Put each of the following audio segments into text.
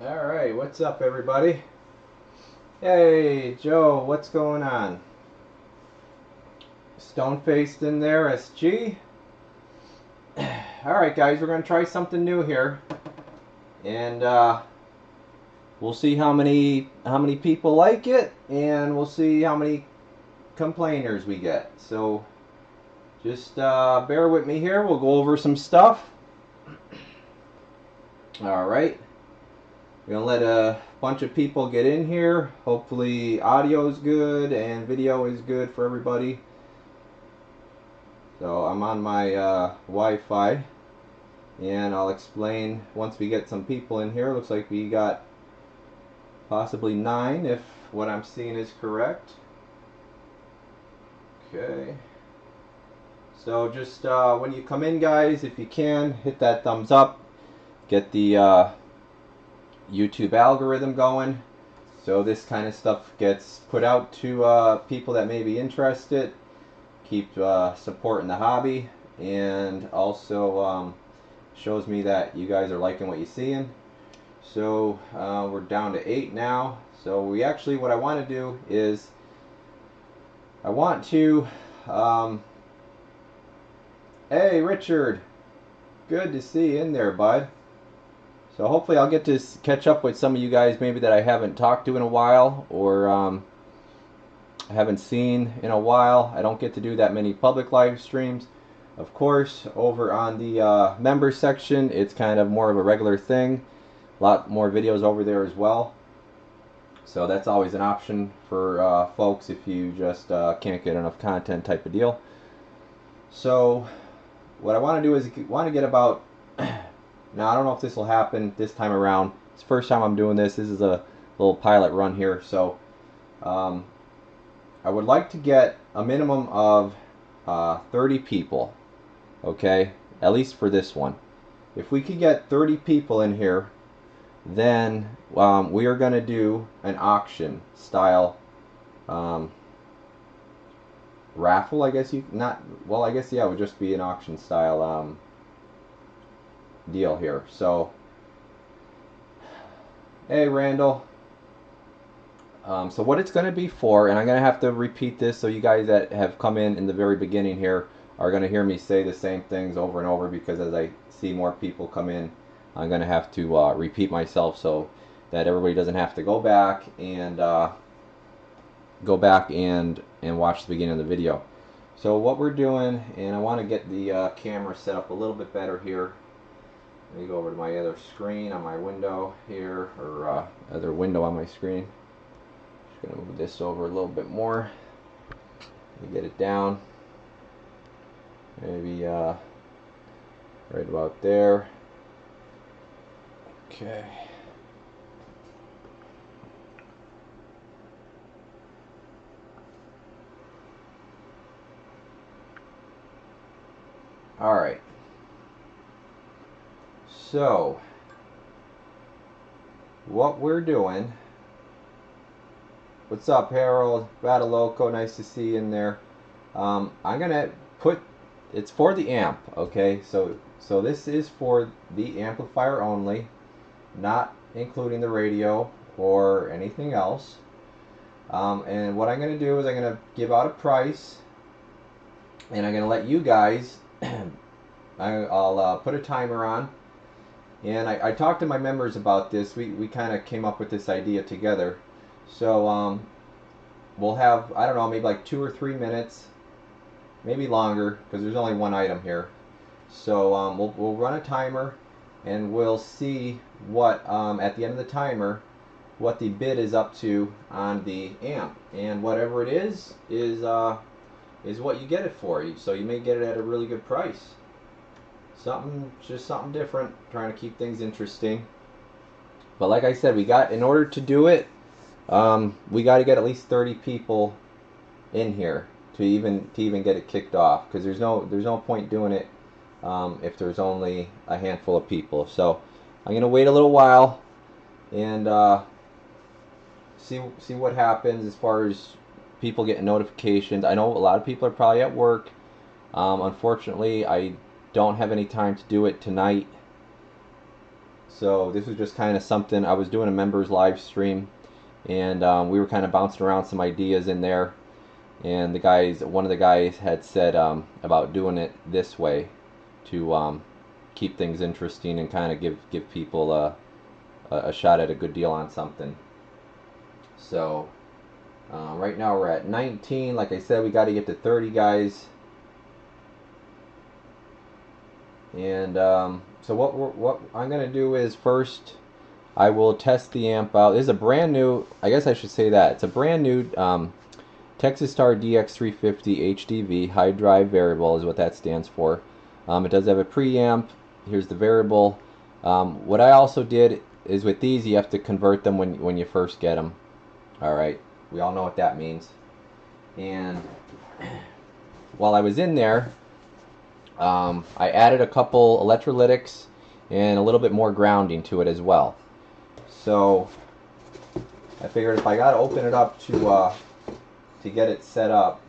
Alright, what's up everybody? Hey Joe, what's going on? Stone-faced in there, SG? Alright guys, we're going to try something new here. And we'll see how many people like it, and we'll see how many complainers we get. So just bear with me here, we'll go over some stuff. Alright. We're going to let a bunch of people get in here. Hopefully audio is good and video is good for everybody. So I'm on my Wi-Fi, and I'll explain once we get some people in here. Looks like we got possibly 9 if what I'm seeing is correct. Okay. So just when you come in guys, if you can, hit that thumbs up. Get the YouTube algorithm going, so this kind of stuff gets put out to people that may be interested. Keep supporting the hobby, and also shows me that you guys are liking what you're seeing. So we're down to 8 now. So we actually, what I want to do is I want to hey Richard, good to see you in there, bud. So hopefully I'll get to catch up with some of you guys maybe that I haven't talked to in a while, or I haven't seen in a while. I don't get to do that many public live streams. Of course, over on the members section, it's kind of more of a regular thing. A lot more videos over there as well. So that's always an option for folks if you just can't get enough content type of deal. So what I want to do is want to get about now, I don't know if this will happen this time around. It's the first time I'm doing this. This is a little pilot run here. So I would like to get a minimum of 30 people. Okay? At least for this one. If we could get 30 people in here, then we are going to do an auction style raffle, I guess you not well I guess yeah, it would just be an auction style deal here. So, hey Randall. So what it's going to be for, and I'm going to have to repeat this so you guys that have come in the very beginning here are going to hear me say the same things over and over, because as I see more people come in, I'm going to have to repeat myself so that everybody doesn't have to go back and watch the beginning of the video. So what we're doing, and I want to get the camera set up a little bit better here. Let me go over to my other screen on my window here, or other window on my screen. Just going to move this over a little bit more. Let me get it down. Maybe right about there. Okay. All right. So what we're doing. What's up, Harold? Loco, nice to see you in there. I'm gonna put, it's for the amp, okay? So this is for the amplifier only, not including the radio or anything else. And what I'm gonna do is I'm gonna give out a price, and I'm gonna let you guys. I'll put a timer on, and I talked to my members about this. We kind of came up with this idea together. So we'll have, I don't know, maybe like 2 or 3 minutes, maybe longer, because there's only one item here. So we'll run a timer, and we'll see what at the end of the timer what the bid is up to on the amp, and whatever it is what you get it for. So you may get it at a really good price. Just something different, trying to keep things interesting. But like I said, in order to do it, we got to get at least 30 people in here to even get it kicked off, because there's no point doing it if there's only a handful of people. So I'm gonna wait a little while and see what happens as far as people getting notifications. I know a lot of people are probably at work. Unfortunately, I don't have any time to do it tonight. So this was just kind of something. I was doing a members live stream, and we were kind of bouncing around some ideas in there. And one of the guys had said about doing it this way to keep things interesting and kind of give people a shot at a good deal on something. So right now we're at 19. Like I said, we got to get to 30 guys. And so what I'm going to do is first I will test the amp out. This is a brand new, I guess I should say that. It's a brand new Texas Star DX350 HDV, high drive variable is what that stands for. It does have a preamp. Here's the variable. What I also did is with these you have to convert them when you first get them. Alright, we all know what that means. And while I was in there, I added a couple electrolytics and a little bit more grounding to it as well. So I figured if I got to open it up to get it set up.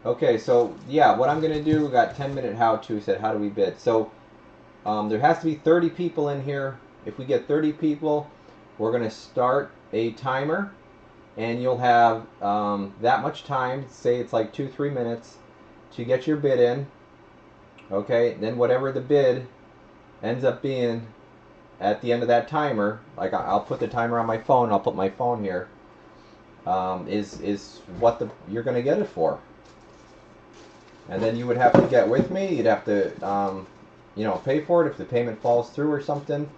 Okay, so yeah, what I'm going to do, we got 10-minute how-to, said how do we bid. So there has to be 30 people in here. If we get 30 people, we're going to start a timer, and you'll have that much time, say it's like 2-3 minutes, to get your bid in. Okay, then whatever the bid ends up being at the end of that timer, like I'll put the timer on my phone, I'll put my phone here, is what you're going to get it for. And then you would have to get with me. You'd have to pay for it. If the payment falls through or something,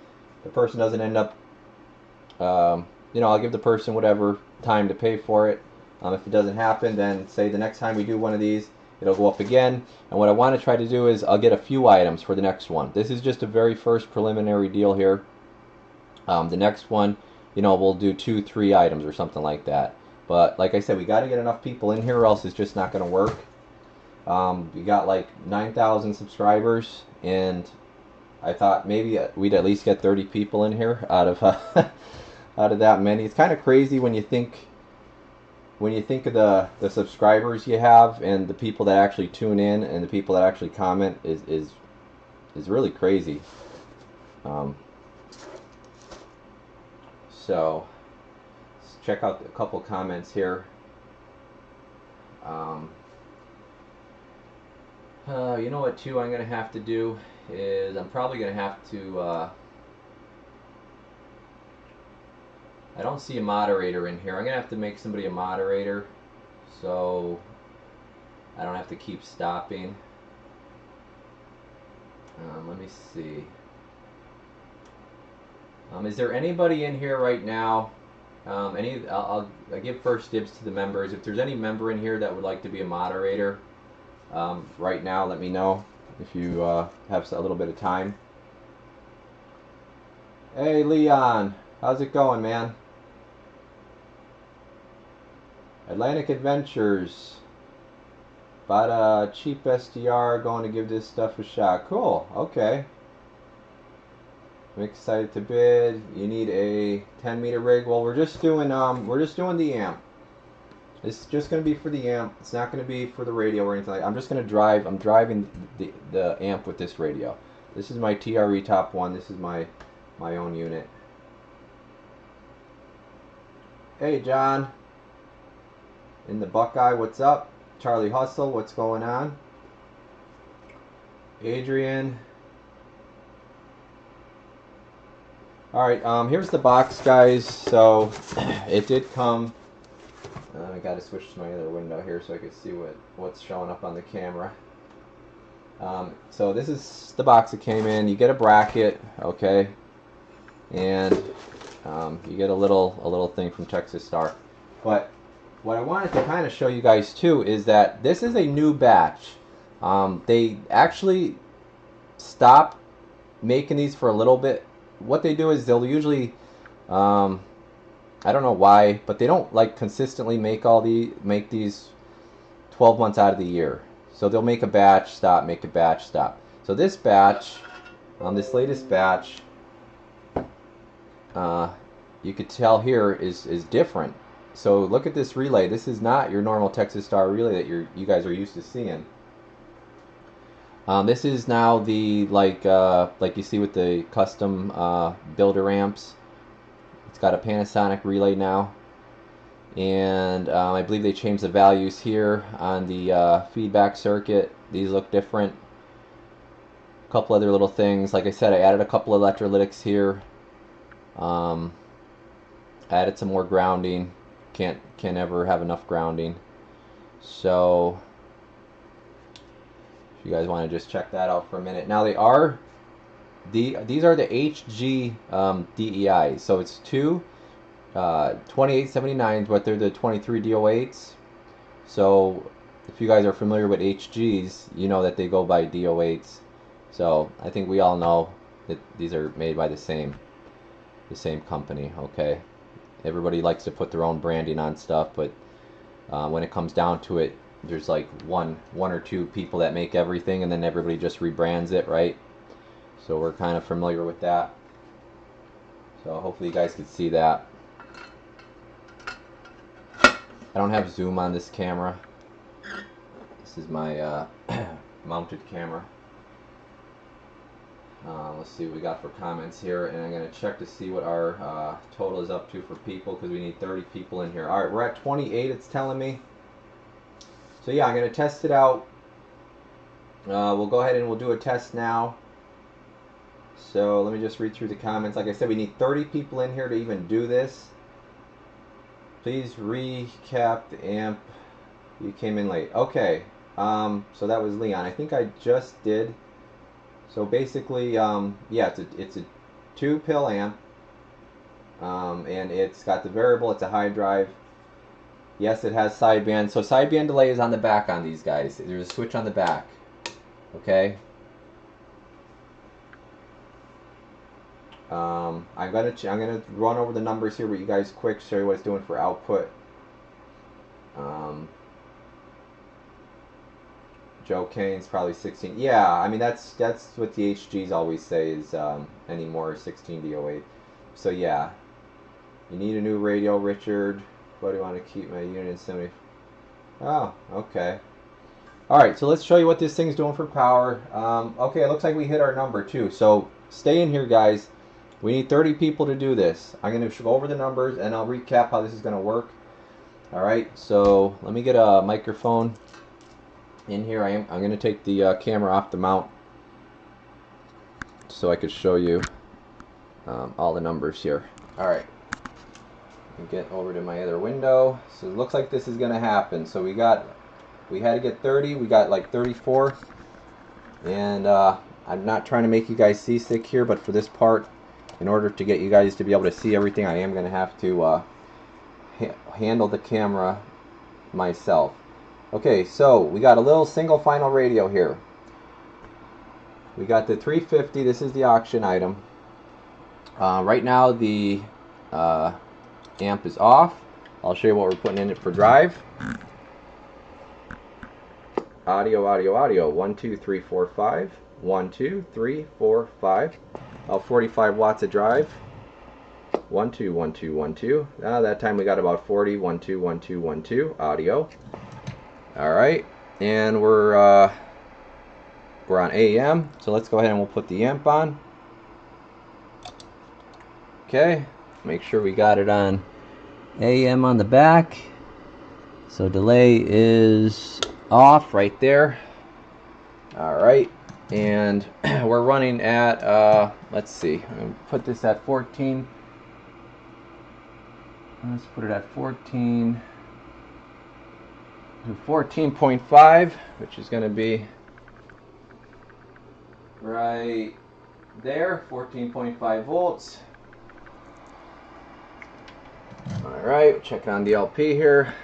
the person doesn't end up, I'll give the person whatever time to pay for it. If it doesn't happen, then say the next time we do one of these, it'll go up again. And what I want to try to do is I'll get a few items for the next one. This is just a very first preliminary deal here. The next one, we'll do 2-3 items or something like that. But like I said, we got to get enough people in here or else it's just not going to work. We got like 9,000 subscribers, and I thought maybe we'd at least get 30 people in here out of out of that many. It's kind of crazy when you think of the subscribers you have and the people that actually tune in and the people that actually comment is really crazy. So let's check out a couple comments here. You know what, too, I'm going to have to do is I'm probably going to have to, I don't see a moderator in here. I'm going to have to make somebody a moderator so I don't have to keep stopping. Let me see. Is there anybody in here right now? I'll give first dibs to the members. If there's any member in here that would like to be a moderator, right now, let me know if you have a little bit of time. Hey Leon, how's it going, man? Atlantic Adventures. Bought a cheap SDR, going to give this stuff a shot. Cool, okay. I'm excited to bid. You need a 10-meter rig. Well, we're just doing the amp. It's just going to be for the amp. It's not going to be for the radio or anything like that. I'm just going to drive. I'm driving the amp with this radio. This is my TRE Top 1. This is my own unit. Hey, John. In the Buckeye, what's up? Charlie Hustle, what's going on? Adrian. Alright, here's the box, guys. So, it did come... I got to switch to my other window here so I can see what's showing up on the camera. So this is the box that came in. You get a bracket, okay, and you get a little thing from Texas Star. But what I wanted to kind of show you guys too is that this is a new batch. They actually stop making these for a little bit. What they do is they'll usually I don't know why, but they don't like consistently make these 12 months out of the year. So they'll make a batch, stop, make a batch, stop. So this batch, this latest batch, you could tell here is different. So look at this relay. This is not your normal Texas Star relay that you guys are used to seeing. This is now the like you see with the custom builder amps. It's got a Panasonic relay now, and I believe they changed the values here on the feedback circuit. These look different. A couple other little things. Like I said, I added a couple electrolytics here. Added some more grounding. Can't ever have enough grounding. So if you guys want to just check that out for a minute. Now these are the HG DEIs. So it's two 2879s, but they're the 23 DO8s. So if you guys are familiar with HGs, you know that they go by DO8s. So I think we all know that these are made by the same company. Okay, everybody likes to put their own branding on stuff, but when it comes down to it, there's like one or two people that make everything, and then everybody just rebrands it, right? So we're kind of familiar with that. So hopefully you guys can see that. I don't have zoom on this camera. This is my mounted camera. Let's see what we got for comments here, and I'm going to check to see what our total is up to for people, because we need 30 people in here. Alright, we're at 28, it's telling me. So yeah, I'm going to test it out. We'll go ahead and we'll do a test now. So let me just read through the comments. Like I said, we need 30 people in here to even do this. Please recap the amp. You came in late. Okay, so that was Leon. I think I just did. So basically, yeah, it's a 2-pill amp, and it's got the variable. It's a high drive. Yes, it has sideband. So sideband delay is on the back on these guys. There's a switch on the back. Okay. I'm gonna run over the numbers here with you guys quick, show you what it's doing for output. Joe Kane's probably 16. Yeah, I mean that's what the HGs always say is anymore 16 DO8. So yeah, you need a new radio, Richard. What do you want to keep my unit in 70? Oh, okay. All right, so let's show you what this thing's doing for power. Okay, it looks like we hit our number too. So stay in here, guys. We need 30 people to do this. I'm going to go over the numbers and I'll recap how this is going to work. All right, so let me get a microphone in here. I'm going to take the camera off the mount so I could show you all the numbers here. All right, get over to my other window. So it looks like this is going to happen. So we had to get 30. We got like 34. And I'm not trying to make you guys seasick here, but for this part, in order to get you guys to be able to see everything, I am going to have to handle the camera myself. Okay, so we got a little single final radio here. We got the 350. This is the auction item. Right now the amp is off. I'll show you what we're putting in it for drive. Audio, audio, audio. 1, 2, 3, 4, 5. 1, 2, 3, 4, 5. 45 watts of drive. 1, 2, 1, 2, 1, 2. That time we got about 40. 1, 2, 1, 2, 1, 2. Audio. All right, and we're on AM. So let's go ahead and we'll put the amp on. Okay, make sure we got it on AM on the back. So delay is off right there. All right, and we're running at let's see, I'm gonna put this at 14. Let's put it at 14. 14.5, which is going to be right there, 14.5 volts. Alright, check on the LP here.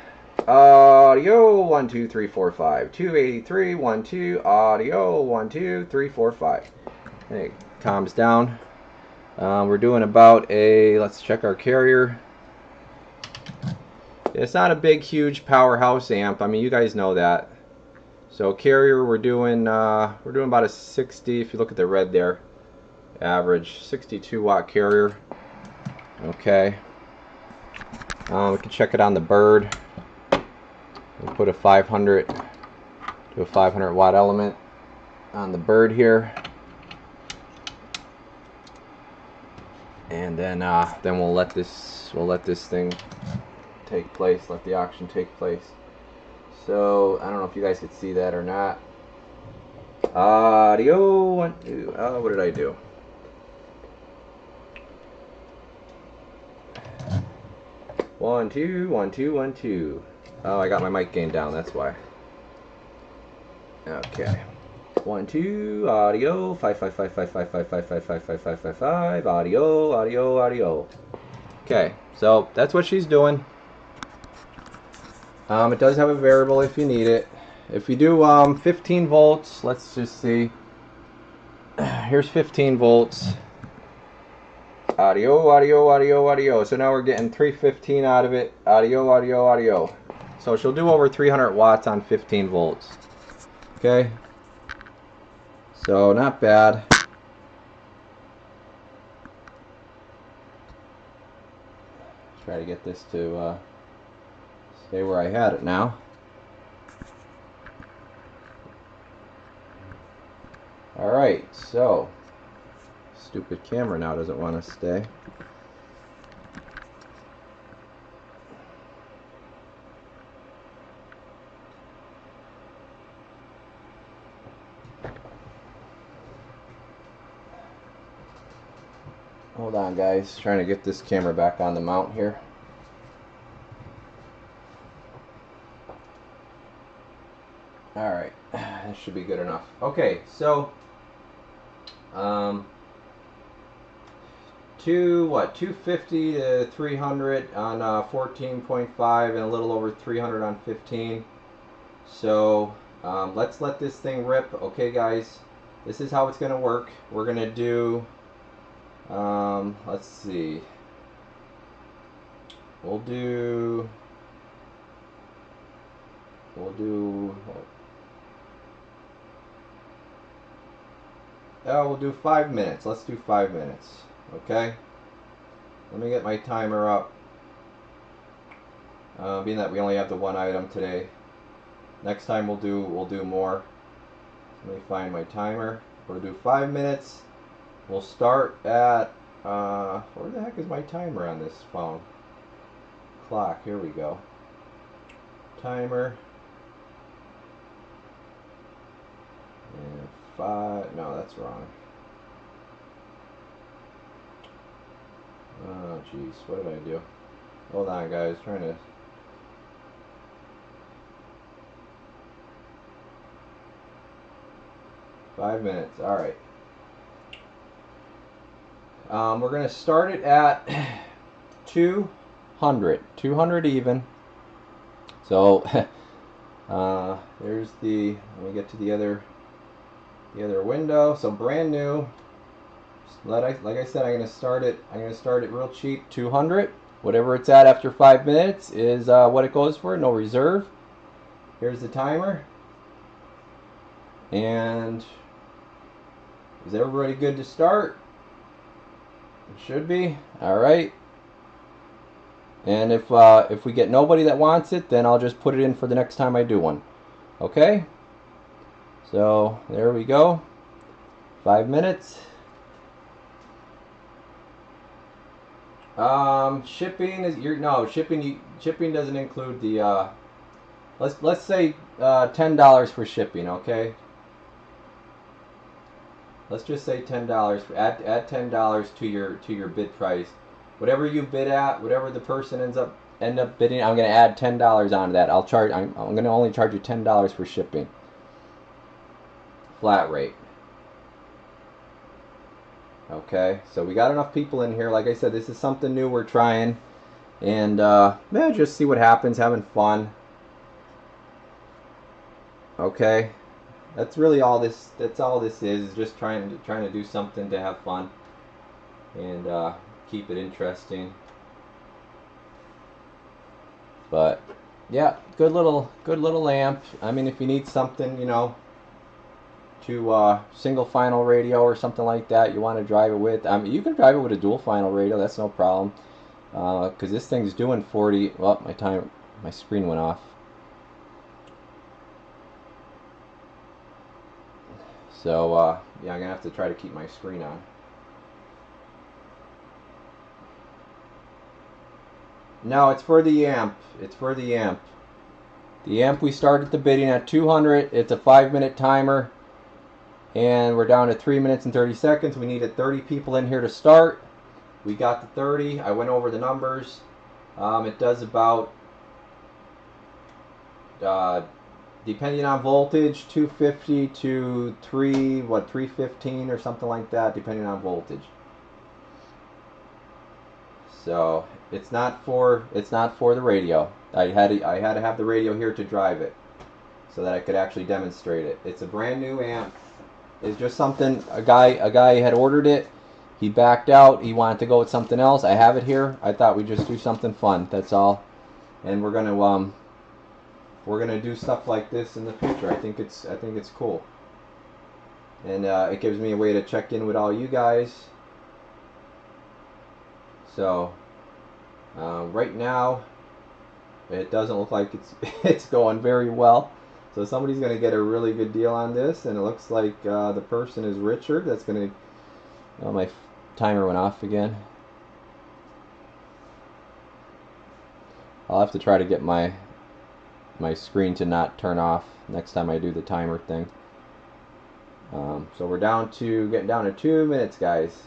Audio 1, 2, 3, 4, 5. 283, 1, 2. Audio 1, 2, 3, 4, 5. It calms down. We're doing about a, let's check our carrier. It's not a big, huge powerhouse amp. I mean, you guys know that. So carrier, we're doing about a 60. If you look at the red there, average 62 watt carrier. Okay. We can check it on the bird. We'll put a 500 to a 500 watt element. on the bird here, and then we'll let this thing take place, let the auction take place. So I don't know if you guys could see that or not. Audio 1 2. Oh, what did I do? One two 1 2 1 2. Oh, I got my mic gain down. That's why. Okay. 1 2 audio 5 5 5 5 5 5 5 5 5 5 5 5 5 audio. Okay, so that's what she's doing. It does have a variable if you need it. If you do 15 volts, let's just see. Here's 15 volts. Audio. So now we're getting 315 out of it. Audio. So she'll do over 300 watts on 15 volts. Okay. So not bad. Try to get this to stay where I had it now. Alright, so stupid camera now doesn't want to stay. Hold on, guys. Trying to get this camera back on the mount here. Alright, that should be good enough. Okay, so 250 to 300 on 14.5 and a little over 300 on 15. So let's let this thing rip. Okay, guys, this is how it's going to work. We're going to do, let's see, we'll do 5 minutes. Let's do 5 minutes. Okay, let me get my timer up. Being that we only have the one item today, next time we'll do more. Let me find my timer. We'll do 5 minutes. We'll start at where the heck is my timer on this phone? Clock. Here we go. Timer. And 5. No, that's wrong. Oh, jeez. What did I do? Hold on, guys. Trying to. Five minutes. All right. We're going to start it at 200. 200 even. So there's the. Let me get to the other window. So brand new. Like I said, I'm going to start it real cheap. 200. Whatever it's at after 5 minutes is what it goes for. No reserve. Here's the timer. And is everybody good to start? It should be. All right. And if we get nobody that wants it, then I'll just put it in for the next time I do one. Okay? So there we go. 5 minutes. Shipping is shipping doesn't include the let's say $10 for shipping, okay? Let's just say $10. Add $10 to your bid price. Whatever you bid at, whatever the person end up bidding, I'm gonna add $10 onto that. I'm gonna only charge you $10 for shipping. Flat rate. Okay, so we got enough people in here. Like I said, this is something new we're trying, and just see what happens. Having fun. Okay, that's really all this. That's all this is just trying to do something to have fun and keep it interesting. But yeah, good little lamp. I mean, if you need something, to single final radio or something like that, you want to drive it with. I mean, you can drive it with a dual final radio. That's no problem. Because this thing's doing 40. Well, my screen went off. So yeah, I'm gonna have to try to keep my screen on. No, it's for the amp. It's for the amp. The amp, we started the bidding at 200. It's a 5-minute timer, and we're down to 3 minutes and 30 seconds. We needed 30 people in here to start. We got to 30. I went over the numbers. It does about, depending on voltage, 250 to 315 or something like that, depending on voltage. So it's not for the radio. I had to have the radio here to drive it, so that I could actually demonstrate it. It's a brand new amp. It's just something a guy had ordered it. He backed out. He wanted to go with something else. I have it here. I thought we'd just do something fun. That's all. And we're gonna do stuff like this in the future. I think it's cool. And it gives me a way to check in with all you guys. So right now, it doesn't look like it's going very well. So somebody's going to get a really good deal on this, and it looks like the person is Richard. That's going to... Oh, my timer went off again. I'll have to try to get my screen to not turn off next time I do the timer thing. So we're getting down to 2 minutes, guys.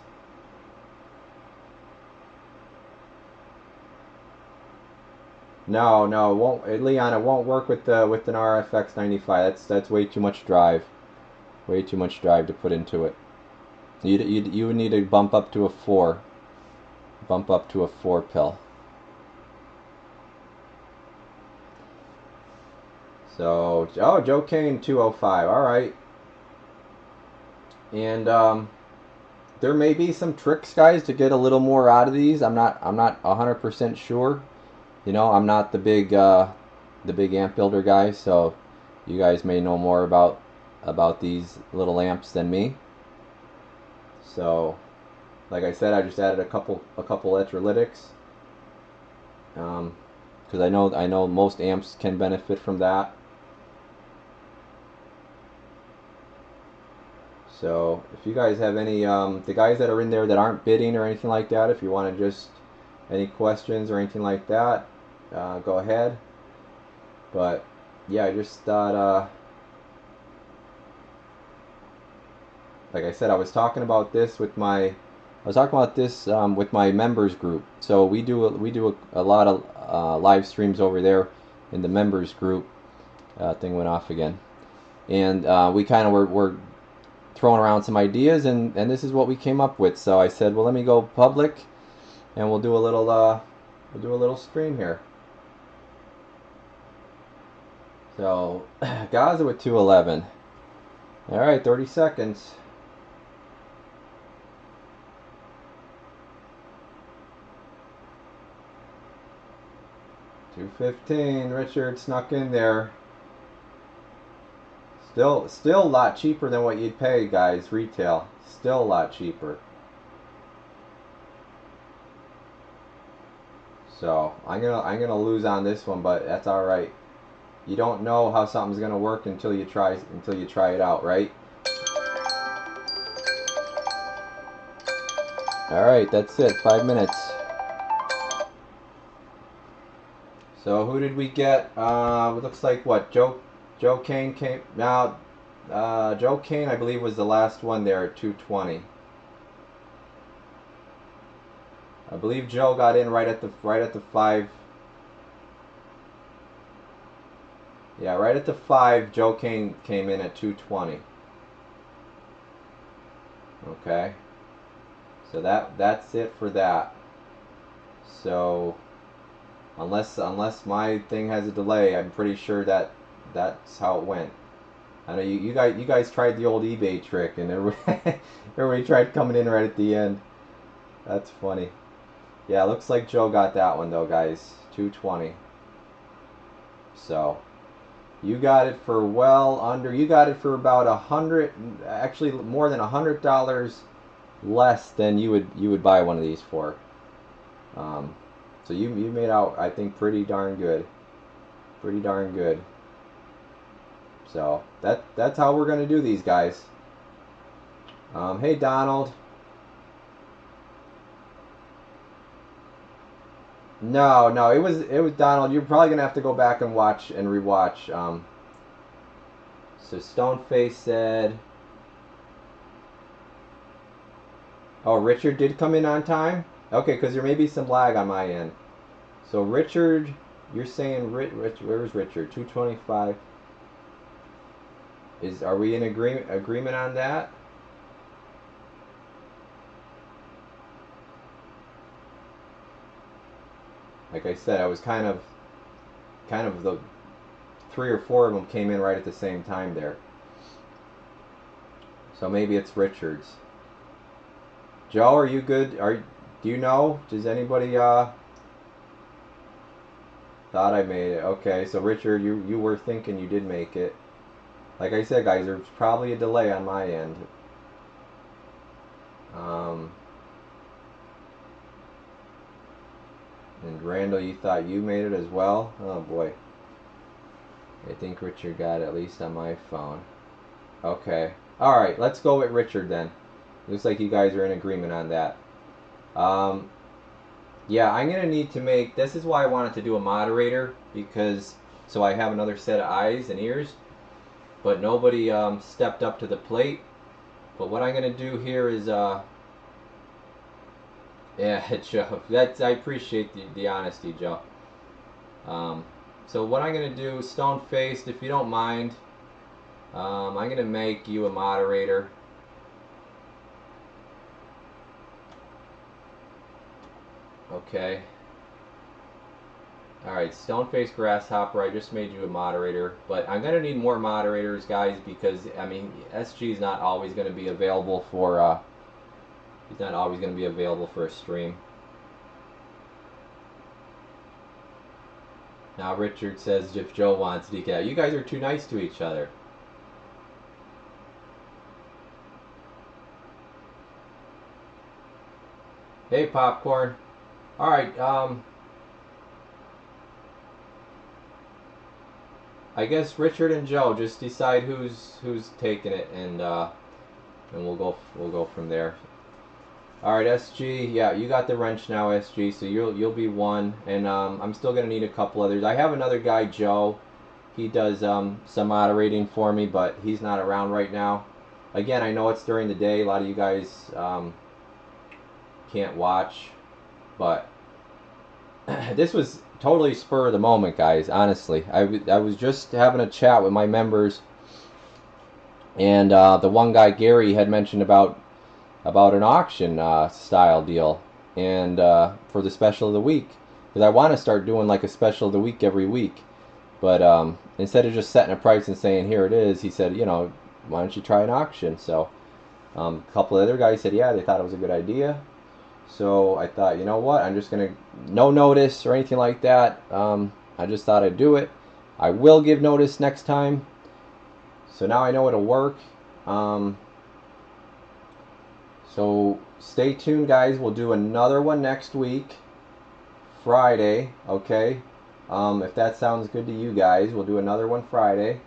No, it won't, Leon. It won't work with an RFX 95. That's way too much drive. Way too much drive to put into it. You would need to bump up to a 4. Bump up to a 4 pill. So, oh, Joe Kane 205. All right. And there may be some tricks, guys, to get a little more out of these. I'm not 100% sure. You know, I'm not the big amp builder guy, so you guys may know more about these little amps than me. So, like I said, I just added a couple electrolytics, because I know most amps can benefit from that. So, if you guys have any, the guys that are in there that aren't bidding or anything like that, if you want to just any questions or anything like that, go ahead. But yeah, I just thought, like I said, I was talking about this with my members group. So we do a lot of live streams over there in the members group. Thing went off again, and we kind of were throwing around some ideas, and this is what we came up with. So I said, well, let me go public, and we'll do a little stream here. So, Gaza with 211. All right, 30 seconds. $215. Richard snuck in there. Still a lot cheaper than what you'd pay, guys, retail. Still a lot cheaper. So I'm gonna lose on this one, but that's all right. You don't know how something's gonna work until you try it out, right? All right, that's it. 5 minutes. So who did we get? It looks like what Joe Kane came now. Joe Kane, I believe, was the last one there at 220. I believe Joe got in right at the 5. Yeah, right at the 5. Joe Kane came in at 220. Okay. So that's it for that. So unless my thing has a delay, I'm pretty sure that's how it went. I know you guys tried the old eBay trick, and everybody tried coming in right at the end. That's funny. Yeah, looks like Joe got that one though, guys. 220. So you got it for well under. You got it for about $100, actually more than $100 less than you would buy one of these for. So you made out, I think, pretty darn good. Pretty darn good. So that's how we're gonna do these, guys. Hey Donald. No, no, it was Donald. You're probably gonna have to go back and watch and rewatch. So Stoneface said, "Oh, Richard did come in on time. Okay, because there may be some lag on my end. So Richard, you're saying where's Richard? 225. Are we in agreement on that? Like I said, I was kind of the three or four of them came in right at the same time there. So maybe it's Richard's. Joe, are you good? Do you know? Does anybody thought I made it? Okay, so Richard, you were thinking you did make it. Like I said, guys, there's probably a delay on my end. Um, and Randall, you thought you made it as well? Oh boy. I think Richard got it, at least on my phone. Okay. Alright, let's go with Richard then. Looks like you guys are in agreement on that. Yeah, I'm going to need to make... This is why I wanted to do a moderator, because... So I have another set of eyes and ears. But nobody stepped up to the plate. But what I'm going to do here is... Yeah, Joe. I appreciate the honesty, Joe. So what I'm going to do, Stone-Faced, if you don't mind, I'm going to make you a moderator. Okay. Alright, Stone-Faced Grasshopper, I just made you a moderator. But I'm going to need more moderators, guys, because, I mean, SG is not always going to be available for, he's not always going to be available for a stream. Now Richard says if Joe wants decal. You guys are too nice to each other. Hey, Popcorn. Alright, I guess Richard and Joe just decide who's taking it, and we'll go from there. Alright, SG, yeah, you got the wrench now, SG, so you'll be one, and I'm still gonna need a couple others. I have another guy, Joe. He does some moderating for me, but he's not around right now. Again, I know it's during the day. A lot of you guys can't watch, but this was totally spur of the moment, guys. Honestly, I was just having a chat with my members, and the one guy, Gary, had mentioned about an auction style deal, and for the special of the week, because I want to start doing like a special of the week every week. But instead of just setting a price and saying here it is, he said, you know, why don't you try an auction? So a couple of other guys said, yeah, they thought it was a good idea. So I thought, you know what, I'm just gonna, no notice or anything like that. I just thought I'd do it. I will give notice next time. So now I know it'll work. So stay tuned, guys. We'll do another one next week, Friday. Okay. If that sounds good to you guys, we'll do another one Friday.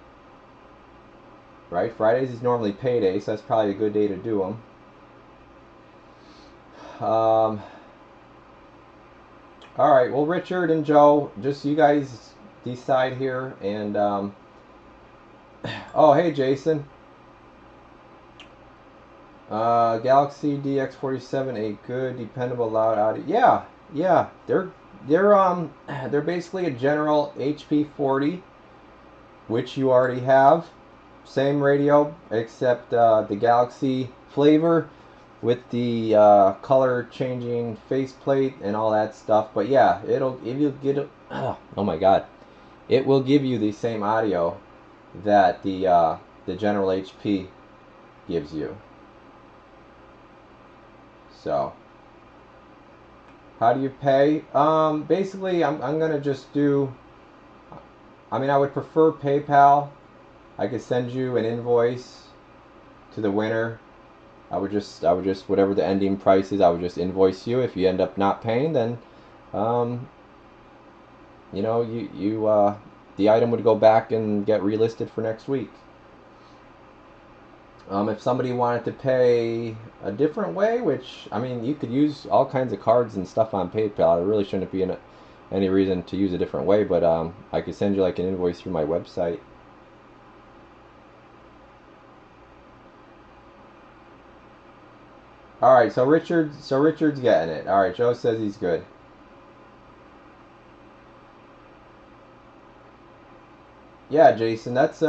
Right? Fridays is normally payday, so that's probably a good day to do them. Alright, well, Richard and Joe, just you guys decide here. And, oh, hey, Jason. Galaxy DX47, a good, dependable, loud audio. Yeah, they're basically a general HP40, which you already have. Same radio, except the Galaxy flavor with the color changing faceplate and all that stuff. But yeah, it will give you the same audio that the general HP gives you. So how do you pay? Basically, I'm gonna just do. I mean, I would prefer PayPal. I could send you an invoice to the winner. I would just whatever the ending price is, I would just invoice you. If you end up not paying, then you know, the item would go back and get relisted for next week. If somebody wanted to pay a different way, which, I mean, you could use all kinds of cards and stuff on PayPal. There really shouldn't be any reason to use a different way, but I could send you like an invoice through my website. All right, so Richard's getting it. All right, Joe says he's good. Yeah, Jason, that's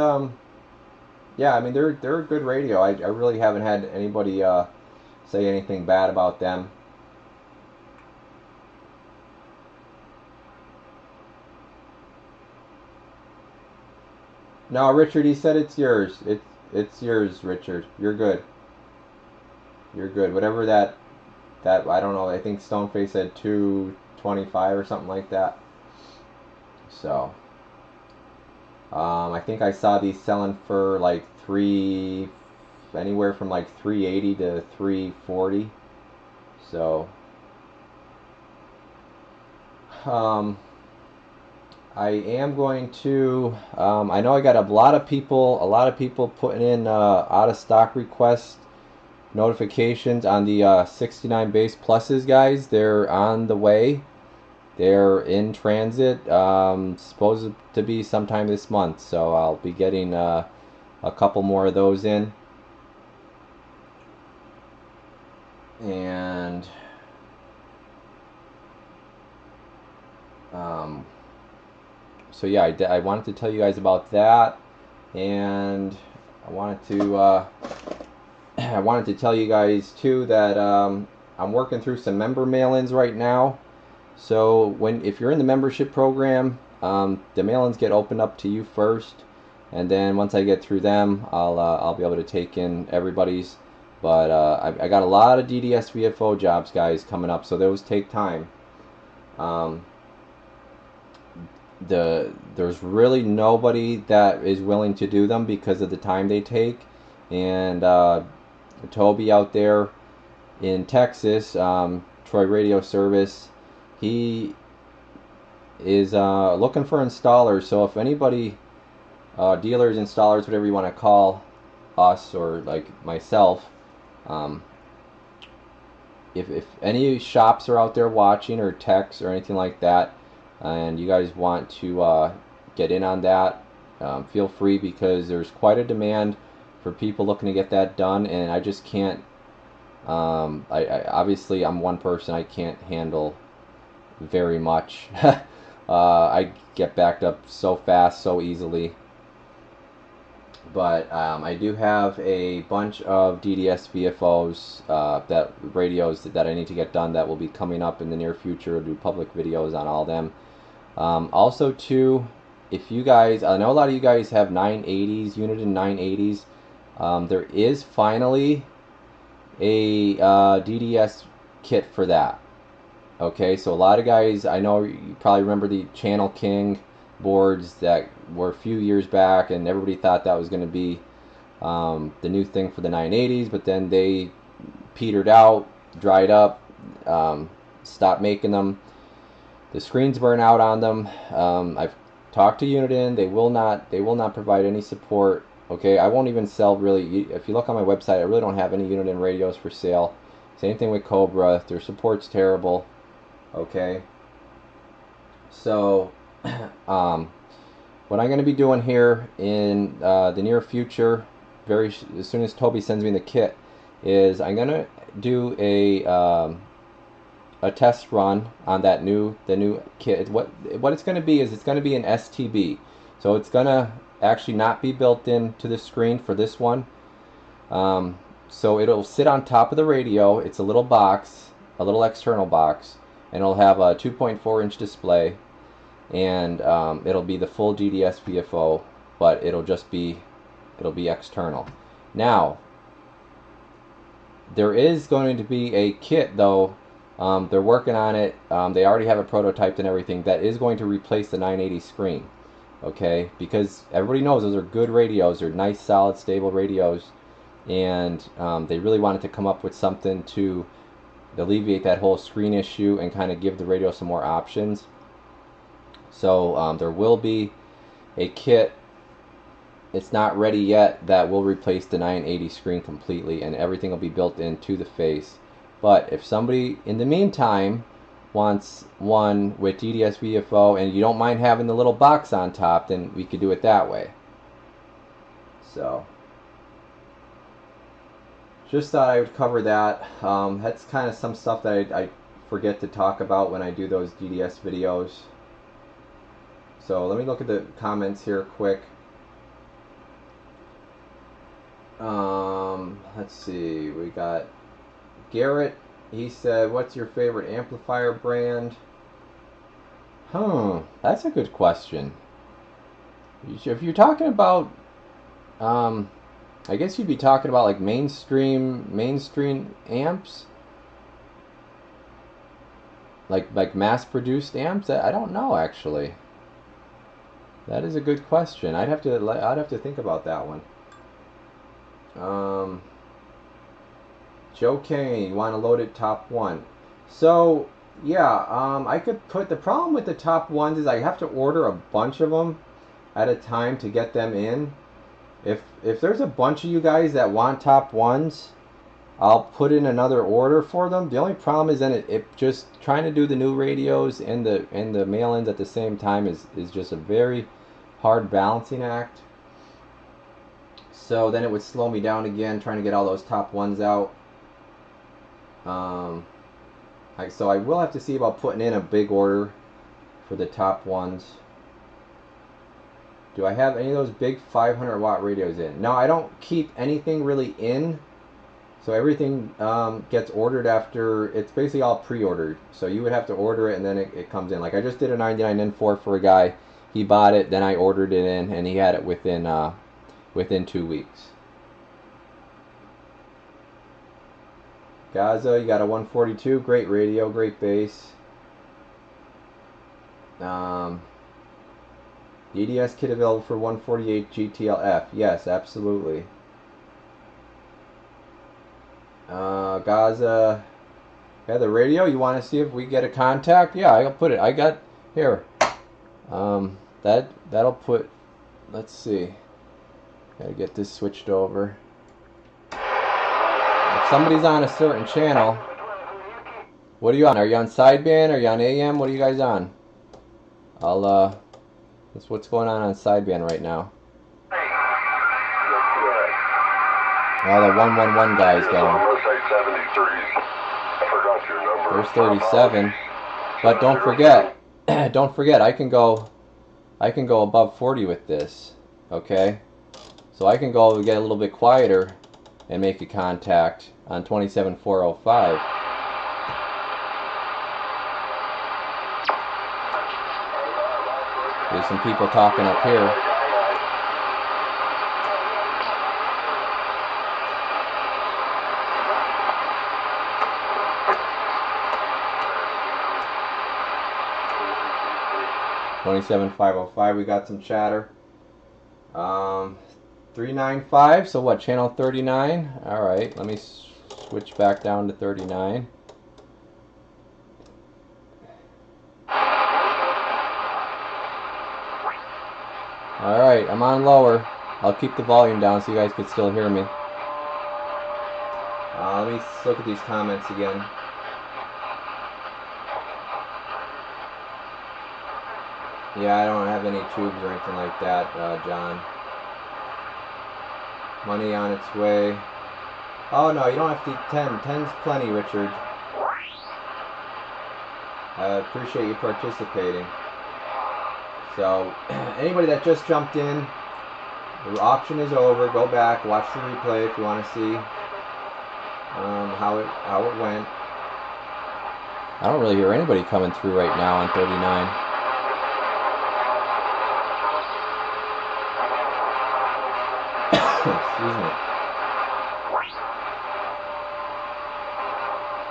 yeah, I mean they're a good radio. I really haven't had anybody say anything bad about them. No, Richard, he said it's yours. It's yours, Richard. You're good. You're good. Whatever that I don't know. I think Stoneface said 225 or something like that. So, I think I saw these selling for like anywhere from like 380 to 340. So, I am going to. I know I got a lot of people putting in out of stock requests notifications on the 69 base pluses, guys. They're on the way. They're in transit. Supposed to be sometime this month, so I'll be getting a couple more of those in. And so yeah, I wanted to tell you guys about that, and I wanted to tell you guys too that I'm working through some member mail-ins right now. So if you're in the membership program, the mail-ins get opened up to you first, and then once I get through them, I'll be able to take in everybody's. But I got a lot of DDS VFO jobs, guys, coming up, so those take time. There's really nobody that is willing to do them because of the time they take, and Toby out there in Texas, Troy Radio Service, he is looking for installers. So if anybody, dealers, installers, whatever you want to call us or like myself, if any shops are out there watching, or techs or anything like that, and you guys want to get in on that, feel free, because there's quite a demand for people looking to get that done, and I just can't. I obviously I'm one person. I can't handle very much. I get backed up so fast, so easily. But I do have a bunch of DDS VFOs, that radios that I need to get done, that will be coming up in the near future. I'll do public videos on all of them. Also, too, if you guys, I know a lot of you guys have 980s, Uniden 980s. There is finally a DDS kit for that. Okay, so a lot of guys, I know you probably remember the Channel King boards that were a few years back, and everybody thought that was going to be the new thing for the 980s, but then they petered out, dried up, stopped making them. The screens burn out on them. I've talked to Uniden. They will not provide any support. Okay, I won't even sell, really. If you look on my website, I really don't have any Uniden radios for sale. Same thing with Cobra. Their support's terrible. Okay, so what I'm going to be doing here in the near future, as soon as Toby sends me the kit, is I'm going to do a test run on the new kit. What it's going to be is, it's going to be an STB, so it's going to actually not be built into the screen for this one. So it'll sit on top of the radio. It's a little box, a little external box, and it'll have a 2.4-inch display, and it'll be the full DDS VFO, but it'll be external. Now, there is going to be a kit, though. They're working on it. They already have it prototyped and everything, that is going to replace the 980 screen. Okay, because everybody knows those are good radios. They're nice, solid, stable radios, and they really wanted to come up with something to alleviate that whole screen issue and kind of give the radio some more options. So there will be a kit it's not ready yet that will replace the 980 screen completely, and everything will be built into the face. But if somebody in the meantime wants one with DDS VFO and you don't mind having the little box on top, then we could do it that way. So just thought I would cover that. That's kind of some stuff that I forget to talk about when I do those DDS videos. So let me look at the comments here quick. Let's see, we got Garrett. He said, what's your favorite amplifier brand? That's a good question. If you're talking about, I guess you'd be talking about like mainstream amps, like mass-produced amps. I don't know, actually. That is a good question. I'd have to think about that one. Joe Kane, you want to load it top one? So yeah, I could put, the problem with the top ones is I have to order a bunch of them at a time to get them in. If there's a bunch of you guys that want top ones, I'll put in another order for them. The only problem is then it just trying to do the new radios and the mail-ins at the same time is just a very hard balancing act. So then it would slow me down again trying to get all those top ones out. So I will have to see about putting in a big order for the top ones. Do I have any of those big 500 watt radios in? No, I don't keep anything really in. So everything gets ordered after, it's basically all pre-ordered. So you would have to order it and then it comes in. Like I just did a 99N4 for a guy. He bought it, then I ordered it in, and he had it within 2 weeks. Gaza, you got a 142, great radio, great bass. DDS kit available for 148 GTLF. Yes, absolutely. Gaza, yeah, the radio, you want to see if we get a contact? Yeah, I'll put it. I got, here. That'll put, let's see. Gotta get this switched over. If somebody's on a certain channel, what are you on? Are you on sideband? Are you on AM? What are you guys on? That's what's going on sideband right now. Oh, the 111 guy's going. There's 37. But don't forget, I can go above 40 with this. Okay? So I can go get a little bit quieter and make a contact on 27405. There's some people talking up here. $27,505. We got some chatter. 395. So what? Channel 39. All right. Let me switch back down to 39. Alright, I'm on lower. I'll keep the volume down so you guys can still hear me. Let me look at these comments again. Yeah, I don't have any tubes or anything like that, John. Money on its way. Oh no, you don't have to 10. 10's plenty, Richard. I appreciate you participating. So, anybody that just jumped in, the auction is over. Go back, watch the replay if you want to see how it went. I don't really hear anybody coming through right now on 39. Excuse me.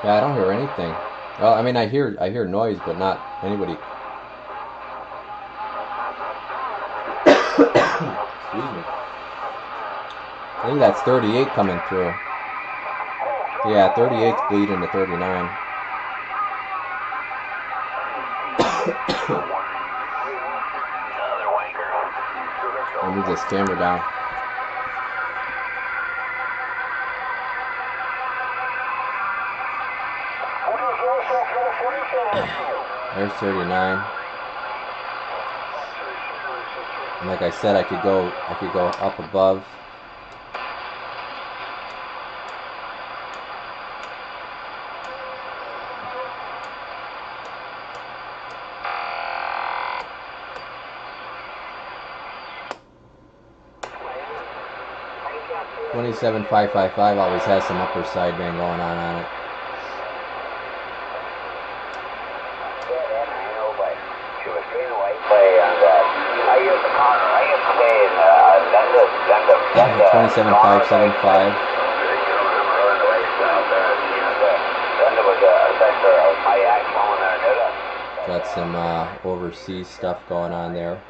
Yeah, I don't hear anything. Well, I mean, I hear noise, but not anybody. Excuse me. I think that's 38 coming through. Yeah, 38's bleeding to 39. And Move this camera down. There's 39. And like I said, I could go up above. $27,555 always has some upper sideband going on it. $27,575. Got some overseas stuff going on there.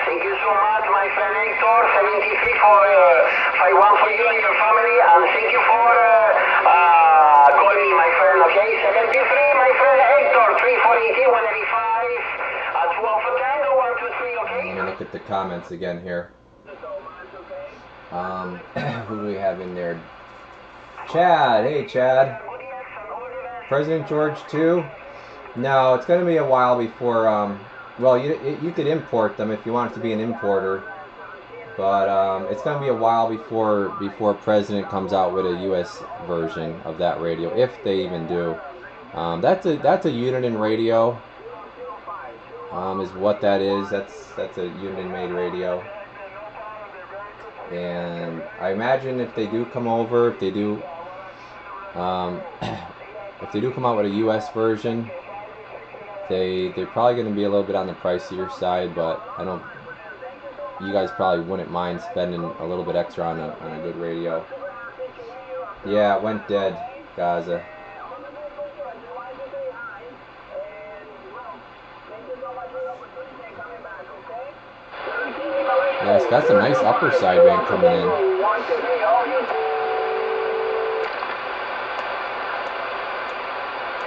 Thank you so much, my friend Hector. 73 for 5-1 for you and your family, and thank you for calling me, my friend. Okay, 73, my friend Hector. 340, 185. 12 for Tango, 123. Okay. Let me look at the comments again here. Who do we have in there? Chad. Hey, Chad. President George 2? No, it's going to be a while before. Well, you could import them if you want it to be an importer, but it's going to be a while before President comes out with a U.S. version of that radio, if they even do. That's a Uniden radio. Is what that is. That's a Uniden made radio. And I imagine if they do come over, if they do come out with a U.S. version, they're probably going to be a little bit on the pricier side, but you guys probably wouldn't mind spending a little bit extra on a good radio. Yeah, it went dead, Gaza. Yeah, it's got some nice upper sideband coming in.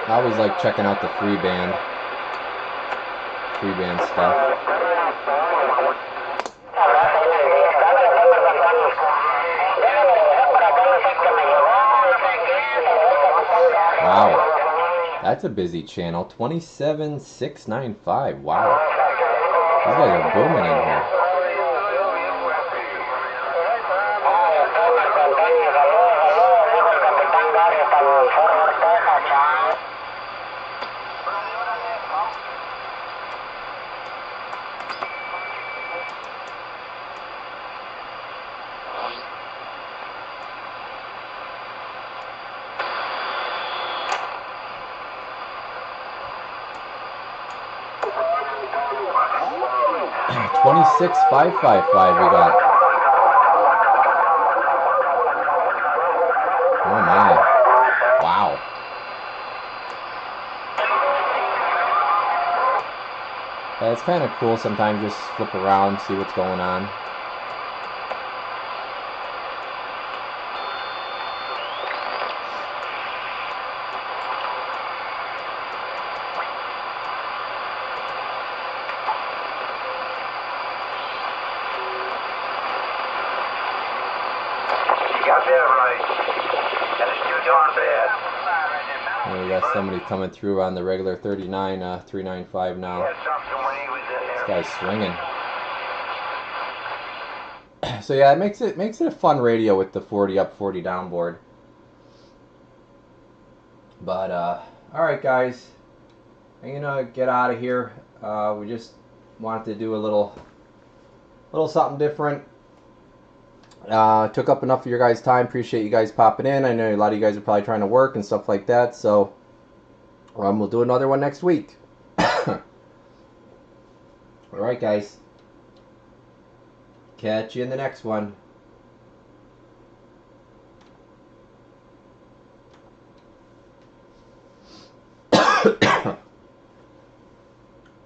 I always like checking out the free band stuff. Wow, that's a busy channel. 27,695. Wow, these guys are booming in here. $26,555 we got. Oh my. Wow. Yeah, it's kind of cool sometimes, just flip around, see what's going on. We got somebody coming through on the regular 39, 395 now. This guy's swinging. So yeah, it makes it a fun radio with the 40 up, 40 down board. But all right, guys, I'm gonna get out of here. We just wanted to do a little something different. Took up enough of your guys' time. Appreciate you guys popping in. I know a lot of you guys are probably trying to work and stuff like that, so we'll do another one next week. Alright, guys. Catch you in the next one.